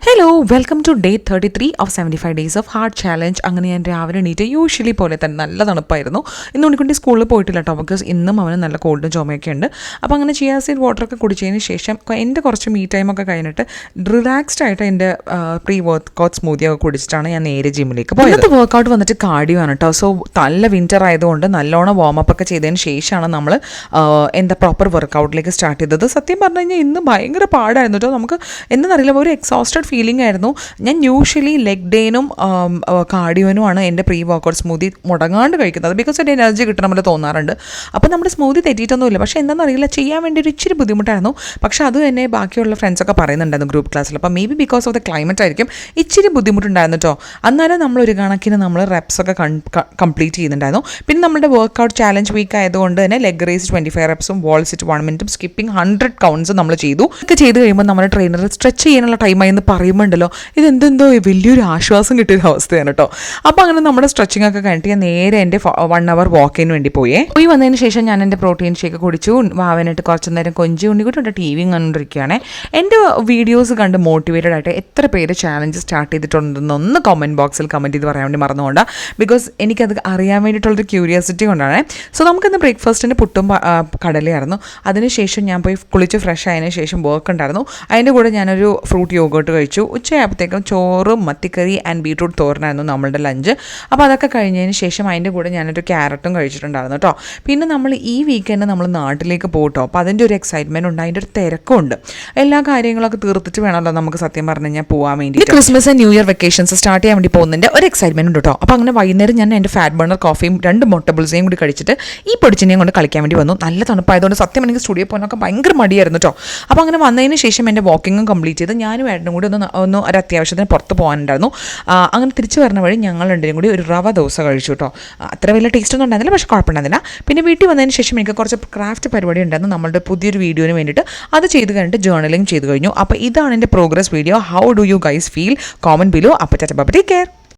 Hello welcome to day 33 of 75 days of hard challenge. അങ്ങനെ ഞാൻ രാവിലെ എണീറ്റ് യൂഷ്വലി പോലെ തന്നെ നല്ല തണുപ്പായിരുന്നു. ഇന്ന് ഉണ്ണിക്കുട്ടി സ്കൂളിൽ പോയിട്ടില്ല കേട്ടോ, ബിക്കോസ് ഇന്നും അവന് നല്ല കോൾഡും ചുമയൊക്കെ ഉണ്ട്. അപ്പോൾ അങ്ങനെ ചിയാ സീഡ് വാട്ടറൊക്കെ കുടിച്ചതിന് ശേഷം എൻ്റെ കുറച്ച് മീ ടൈമൊക്കെ കഴിഞ്ഞിട്ട് റിലാക്സ്ഡ് ആയിട്ട് എൻ്റെ പ്രീ വർക്കൗട്ട് സ്മൂത്തിയൊക്കെ കുടിച്ചിട്ടാണ് ഞാൻ നേരെ ജിമ്മിലേക്ക് പോയത്. ഇന്നത്തെ വർക്കൗട്ട് വന്നിട്ട് കാർഡിയോ ആണ് കേട്ടോ. സോ നല്ല വിൻ്റർ ആയതുകൊണ്ട് നല്ലോണം വാമപ്പ് ഒക്കെ ചെയ്തതിന് ശേഷമാണ് നമ്മൾ പ്രോപ്പർ വർക്കൗട്ടിലേക്ക് സ്റ്റാർട്ട് ചെയ്തത്. സത്യം പറഞ്ഞു കഴിഞ്ഞാൽ ഇന്ന് ഭയങ്കര പാടായിരുന്നു കേട്ടോ. നമുക്ക് എന്താണെന്നറിയില്ല, ഒരു എക്സോസ്റ്റഡ് ഫീലിംഗ് ആയിരുന്നു. ഞാൻ യൂഷ്വലി ലെഗ് ഡേനും കാർഡിയോനുമാണ് എൻ്റെ പ്രീ വർക്കൗട്ട് സ്മൂത്തി മുടങ്ങാണ്ട് കഴിക്കുന്നത്, ബിക്കോസ് ഒരു എനർജി കിട്ടണമെന്ന് തോന്നാറുണ്ട്. അപ്പോൾ നമ്മുടെ സ്മൂത്തി തെറ്റിയിട്ടൊന്നുമില്ല, പക്ഷേ എന്താണെന്നറിയില്ല, ചെയ്യാൻ വേണ്ടി ഒരു ഇച്ചിരി ബുദ്ധിമുട്ടായിരുന്നു. പക്ഷേ അത് തന്നെ ബാക്കിയുള്ള ഫ്രണ്ട്സൊക്കെ പറയുന്നുണ്ടായിരുന്നു ഗ്രൂപ്പ് ക്ലാസ്സിൽ. അപ്പോൾ may be because of the climate ആയിരിക്കും ഇച്ചിരി ബുദ്ധിമുട്ടുണ്ടായിരുന്നു കേട്ടോ. എന്നാലും നമ്മളൊരു കണക്കിന് നമ്മൾ റെപ്സൊക്കെ കംപ്ലീറ്റ് ചെയ്യുന്നുണ്ടായിരുന്നു. പിന്നെ നമ്മുടെ വർക്കൗട്ട് ചാലഞ്ച് വീക്ക് ആയതുകൊണ്ട് തന്നെ ലെഗ് റേസ് 25 റെപ്സും വാൾ സിറ്റ് 1 മിനിറ്റും സ്കിപ്പിംഗ് 100 കൗണ്ട്സും നമ്മൾ ചെയ്തു. ഇതൊക്കെ ചെയ്ത് കഴിയുമ്പോൾ നമ്മുടെ ട്രെയിനർ സ്ട്രെച്ച് ചെയ്യാനുള്ള ടൈമായി എന്ന് പറയുമ്പോണ്ടല്ലോ, ഇതെന്തെന്തോ വലിയൊരു ആശ്വാസം കിട്ടിയൊരു അവസ്ഥയാണ് കേട്ടോ. അപ്പോൾ അങ്ങനെ നമ്മുടെ സ്ട്രെച്ചിങ് ഒക്കെ കഴിഞ്ഞിട്ട് ഞാൻ നേരെ എൻ്റെ 1 hour വാക്കിന് വേണ്ടി പോയി വന്നതിന് ശേഷം ഞാൻ എൻ്റെ പ്രോട്ടീൻ ഷേക്ക് കുടിച്ചു. വാവനായിട്ട് കുറച്ച് നേരം ഉണ്ണിക്കുട്ടി ടി വി കണ്ടുകൊണ്ടിരിക്കുകയാണ്. എൻ്റെ വീഡിയോസ് കണ്ട് മോട്ടിവേറ്റഡ് ആയിട്ട് എത്ര പേര് ചാലഞ്ച് സ്റ്റാർട്ട് ചെയ്തിട്ടുണ്ടെന്നൊന്ന് കമൻറ്റ് ബോക്സിൽ കമൻറ്റ് ചെയ്ത് പറയാൻ വേണ്ടി മറന്നുകൊണ്ടാണ്, ബിക്കോസ് എനിക്കത് അറിയാൻ വേണ്ടിയിട്ടുള്ളൊരു ക്യൂരിയോസിറ്റി കൊണ്ടാണ്. സോ നമുക്കിന്ന് ബ്രേക്ക്ഫാസ്റ്റിന് പുട്ടും കടലയായിരുന്നു. അതിനുശേഷം ഞാൻ പോയി കുളിച്ച് ഫ്രഷ് ആയതിനു ശേഷം വർക്ക് ഉണ്ടായിരുന്നു. അതിൻ്റെ കൂടെ ഞാനൊരു ഫ്രൂട്ട് യോഗോട്ട് കഴിച്ചു. ഉച്ചയായപ്പോഴത്തേക്കും ചോറും മത്തിക്കറി ആൻഡ് ബീട്രൂട്ട് തോരനായിരുന്നു നമ്മളുടെ ലഞ്ച്. അപ്പോൾ അതൊക്കെ കഴിഞ്ഞതിന് ശേഷം അതിൻ്റെ കൂടെ ഞാനൊരു ക്യാരറ്റും കഴിച്ചിട്ടുണ്ടായിരുന്നു കേട്ടോ. പിന്നെ നമ്മൾ ഈ വീക്കെൻഡ് നമ്മൾ നാട്ടിലേക്ക് പോകട്ടോ. അപ്പോൾ അതിൻ്റെ ഒരു എക്സൈറ്റ്മെൻറ്റ് ഉണ്ട്, അതിൻ്റെ ഒരു തിരക്കുണ്ട്. എല്ലാ കാര്യങ്ങളൊക്കെ തീർത്തിട്ട് വേണമല്ലോ നമുക്ക് സത്യം പറഞ്ഞു കഴിഞ്ഞാൽ പോകാൻ വേണ്ടി. Christmas and new year vacations start ചെയ്യാൻ വേണ്ടി പോകുന്നതിൻ്റെ ഒരു എക്സൈറ്റ്മെൻറ്റ് ഉണ്ട് കേട്ടോ. അപ്പോൾ അങ്ങനെ വൈകുന്നേരം ഞാൻ എൻ്റെ ഫാറ്റ് ബർണർ കോഫിയും 2 മുട്ട ബുൾസയും കൂടി കഴിച്ചിട്ട് ഈ പൊടിച്ചിനെയും കൊണ്ട് കളിക്കാൻ വേണ്ടി വന്നു. നല്ല തണുപ്പായതുകൊണ്ട് സത്യം എനിക്ക് സ്റ്റുഡിയോ പോകാനൊക്കെ ഭയങ്കര മടിയായിരുന്നു കേട്ടോ. അപ്പോൾ അങ്ങനെ വന്നതിന് ശേഷം എൻ്റെ വാക്കിങ്ങും കംപ്ലീറ്റ് ചെയ്ത് ഞാനും ഏട്ടനും കൂടി ഒന്ന് ഒരു അത്യാവശ്യത്തിന് പുറത്ത് പോകാനുണ്ടായിരുന്നു. അങ്ങനെ തിരിച്ചു വരുന്ന വഴി ഞങ്ങൾ രണ്ടും കൂടി ഒരു റവ ദോശ കഴിച്ചു കേട്ടോ. അത്ര വലിയ ടേസ്റ്റ് ഒന്നും ഉണ്ടായിരുന്നില്ല, പക്ഷേ കുഴപ്പമുണ്ടായിരുന്നില്ല. പിന്നെ വീട്ടിൽ വന്നതിന് ശേഷം എനിക്ക് കുറച്ച് ക്രാഫ്റ്റ് പരിപാടി ഉണ്ടായിരുന്നു നമ്മളുടെ പുതിയൊരു വീഡിയോന് വേണ്ടിയിട്ട്. അത് ചെയ്ത് കഴിഞ്ഞിട്ട് ജേർണലിംഗ് ചെയ്ത് കഴിഞ്ഞു. അപ്പോൾ ഇതാണ് എൻ്റെ progress video. How do you guys feel? Comment below. അപ്പോൾ ടേക്ക് കെയർ.